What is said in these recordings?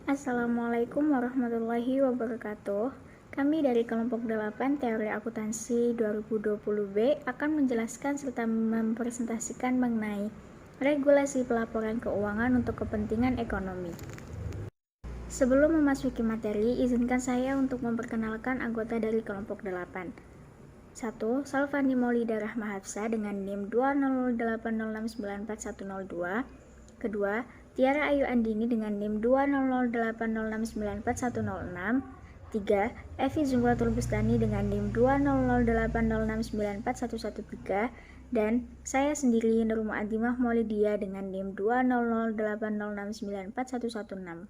Assalamualaikum warahmatullahi wabarakatuh. Kami dari kelompok 8 Teori Akuntansi 2020B akan menjelaskan serta mempresentasikan mengenai regulasi pelaporan keuangan untuk kepentingan ekonomi. Sebelum memasuki materi, izinkan saya untuk memperkenalkan anggota dari kelompok 8. 1. Salvani Maulida Rahma Hafsa dengan NIM 20080694102. Kedua, Tiara Ayu Andini dengan NIM 20080694106. 3. Evi Zumratul Bustani dengan NIM 20080694113. Dan saya sendiri Nur Mu'addimah Maulidia dengan NIM 20080694116.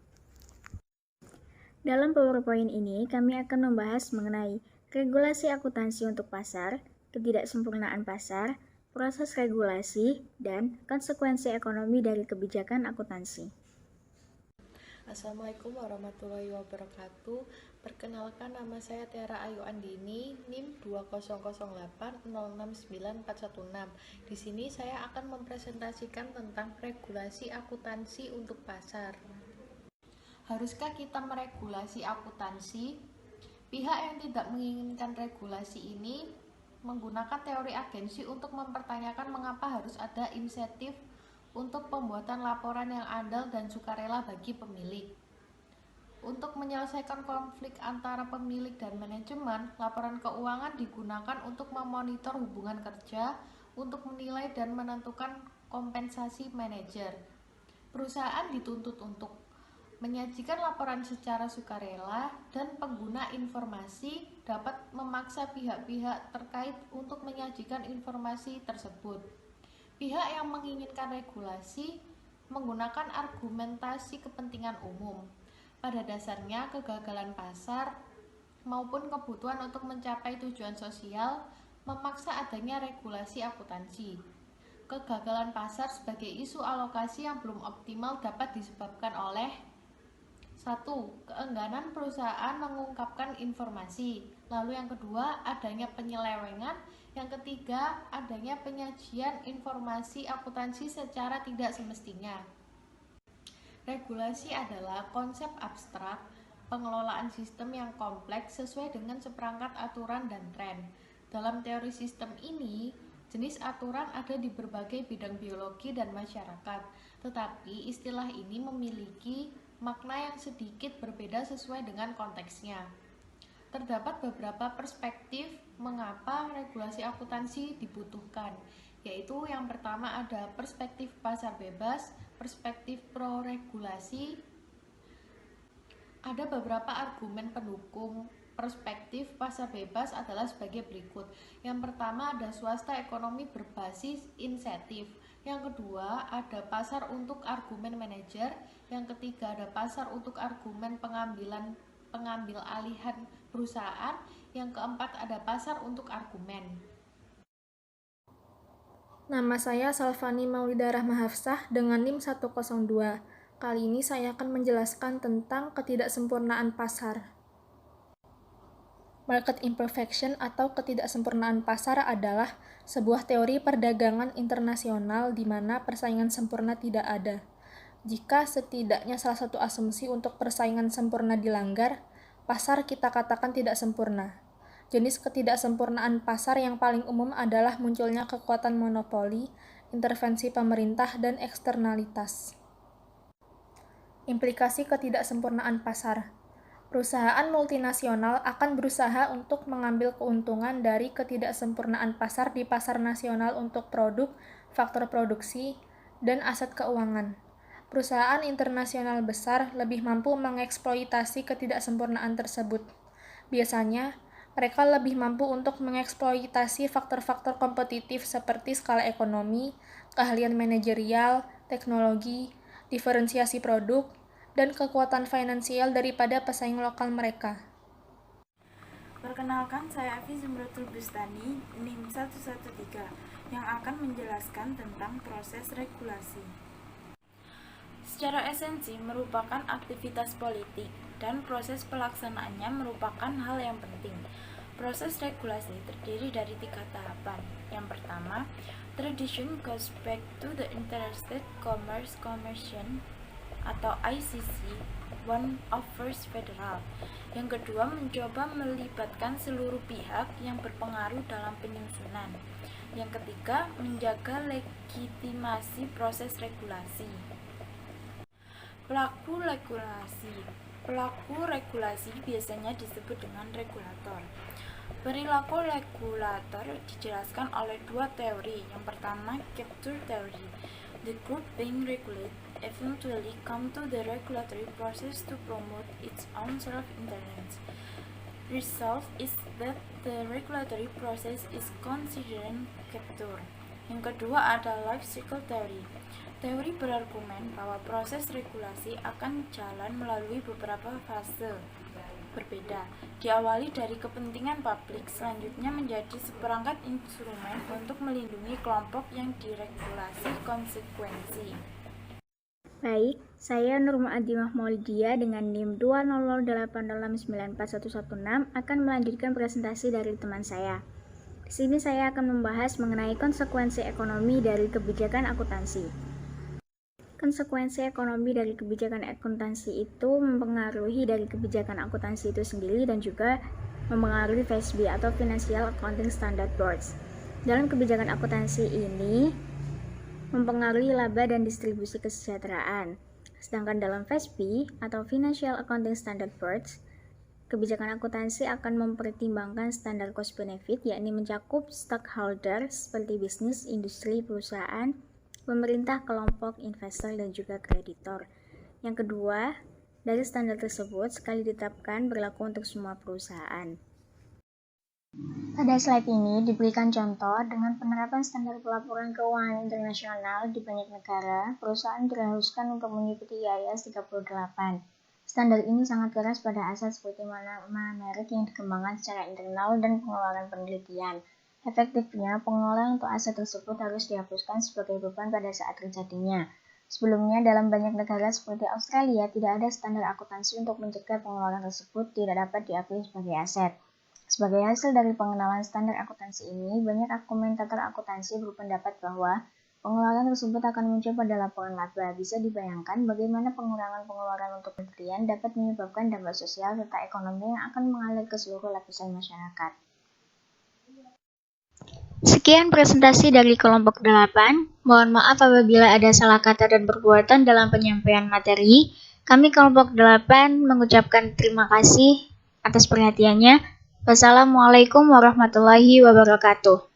Dalam PowerPoint ini, kami akan membahas mengenai regulasi akuntansi untuk pasar, ketidaksempurnaan pasar, proses regulasi, dan konsekuensi ekonomi dari kebijakan akuntansi. Assalamualaikum warahmatullahi wabarakatuh. Perkenalkan, nama saya Tiara Ayu Andini, NIM 20080694116. Di sini saya akan mempresentasikan tentang regulasi akuntansi untuk pasar. Haruskah kita meregulasi akuntansi? Pihak yang tidak menginginkan regulasi ini menggunakan teori agensi untuk mempertanyakan mengapa harus ada insentif untuk pembuatan laporan yang andal dan sukarela bagi pemilik. Untuk menyelesaikan konflik antara pemilik dan manajemen, laporan keuangan digunakan untuk memonitor hubungan kerja, untuk menilai dan menentukan kompensasi manajer. Perusahaan dituntut untuk menyajikan laporan secara sukarela, dan pengguna informasi dapat memaksa pihak-pihak terkait untuk menyajikan informasi tersebut. Pihak yang menginginkan regulasi menggunakan argumentasi kepentingan umum. Pada dasarnya, kegagalan pasar maupun kebutuhan untuk mencapai tujuan sosial memaksa adanya regulasi akuntansi. Kegagalan pasar sebagai isu alokasi yang belum optimal dapat disebabkan oleh 1. Keengganan perusahaan mengungkapkan informasi. Lalu yang kedua, adanya penyelewengan. Yang ketiga, adanya penyajian informasi akuntansi secara tidak semestinya. Regulasi adalah konsep abstrak pengelolaan sistem yang kompleks sesuai dengan seperangkat aturan dan tren. Dalam teori sistem ini, jenis aturan ada di berbagai bidang biologi dan masyarakat, tetapi istilah ini memiliki makna yang sedikit berbeda sesuai dengan konteksnya. Terdapat beberapa perspektif mengapa regulasi akuntansi dibutuhkan, yaitu yang pertama ada perspektif pasar bebas, perspektif pro-regulasi. Ada beberapa argumen pendukung perspektif pasar bebas adalah sebagai berikut. Yang pertama ada swasta ekonomi berbasis insentif. Yang kedua ada pasar untuk argumen manajer. Yang ketiga ada pasar untuk argumen pengambil alihan perusahaan. Yang keempat ada pasar untuk argumen. Nama saya Salvani Maulida Rahma Hafsah dengan NIM 102. Kali ini saya akan menjelaskan tentang ketidaksempurnaan pasar. Market imperfection atau ketidaksempurnaan pasar adalah sebuah teori perdagangan internasional di mana persaingan sempurna tidak ada. Jika setidaknya salah satu asumsi untuk persaingan sempurna dilanggar, pasar kita katakan tidak sempurna. Jenis ketidaksempurnaan pasar yang paling umum adalah munculnya kekuatan monopoli, intervensi pemerintah, dan eksternalitas. Implikasi ketidaksempurnaan pasar. Perusahaan multinasional akan berusaha untuk mengambil keuntungan dari ketidaksempurnaan pasar di pasar nasional untuk produk, faktor produksi, dan aset keuangan. Perusahaan internasional besar lebih mampu mengeksploitasi ketidaksempurnaan tersebut. Biasanya, mereka lebih mampu untuk mengeksploitasi faktor-faktor kompetitif seperti skala ekonomi, keahlian manajerial, teknologi, diferensiasi produk, dan kekuatan finansial daripada pesaing lokal mereka. Perkenalkan, saya Evi Zumratul Bustani, NIM 113, yang akan menjelaskan tentang proses regulasi. Secara esensi merupakan aktivitas politik dan proses pelaksanaannya merupakan hal yang penting. Proses regulasi terdiri dari 3 tahapan. Yang pertama, tradition goes back to the interstate commerce commission. atau ICC, one of first federal. Yang kedua, mencoba melibatkan seluruh pihak yang berpengaruh dalam penyusunan. Yang ketiga, menjaga legitimasi proses regulasi. Pelaku regulasi biasanya disebut dengan regulator. Perilaku regulator dijelaskan oleh dua teori. Yang pertama, capture theory. The group being regulated eventually come to the regulatory process to promote its own self-interest. Result is that the regulatory process is considered capture. Yang kedua ada life cycle theory. Teori berargumen bahwa proses regulasi akan jalan melalui beberapa fase berbeda, diawali dari kepentingan publik, selanjutnya menjadi seperangkat instrumen untuk melindungi kelompok yang diregulasi konsekuensi. Baik, saya Nur Ma'adimah Maulidia dengan NIM 20080941116 akan melanjutkan presentasi dari teman saya. Di sini saya akan membahas mengenai konsekuensi ekonomi dari kebijakan akuntansi. Konsekuensi ekonomi dari kebijakan akuntansi itu mempengaruhi dari kebijakan akuntansi itu sendiri dan juga mempengaruhi FASB atau Financial Accounting Standard Boards. Dalam kebijakan akuntansi ini mempengaruhi laba dan distribusi kesejahteraan. Sedangkan dalam FASB atau Financial Accounting Standard Boards, kebijakan akuntansi akan mempertimbangkan standar cost benefit, yakni mencakup stakeholder seperti bisnis, industri, perusahaan, pemerintah, kelompok, investor, dan juga kreditor. Yang kedua, dari standar tersebut sekali ditetapkan berlaku untuk semua perusahaan. Pada slide ini diberikan contoh dengan penerapan standar pelaporan keuangan internasional di banyak negara, perusahaan diharuskan untuk mengikuti IAS 38. Standar ini sangat keras pada aset seperti nama merek yang dikembangkan secara internal dan pengeluaran penelitian. Efektifnya, pengeluaran untuk aset tersebut harus dihapuskan sebagai beban pada saat terjadinya. Sebelumnya, dalam banyak negara seperti Australia, tidak ada standar akuntansi untuk mencegah pengeluaran tersebut tidak dapat diakui sebagai aset. Sebagai hasil dari pengenalan standar akuntansi ini, banyak komentator akuntansi berpendapat bahwa pengeluaran tersebut akan muncul pada laporan laba. Bisa dibayangkan bagaimana pengurangan pengeluaran untuk penelitian dapat menyebabkan dampak sosial serta ekonomi yang akan mengalir ke seluruh lapisan masyarakat. Sekian presentasi dari kelompok 8. Mohon maaf apabila ada salah kata dan perbuatan dalam penyampaian materi. Kami kelompok 8 mengucapkan terima kasih atas perhatiannya. Wassalamualaikum warahmatullahi wabarakatuh.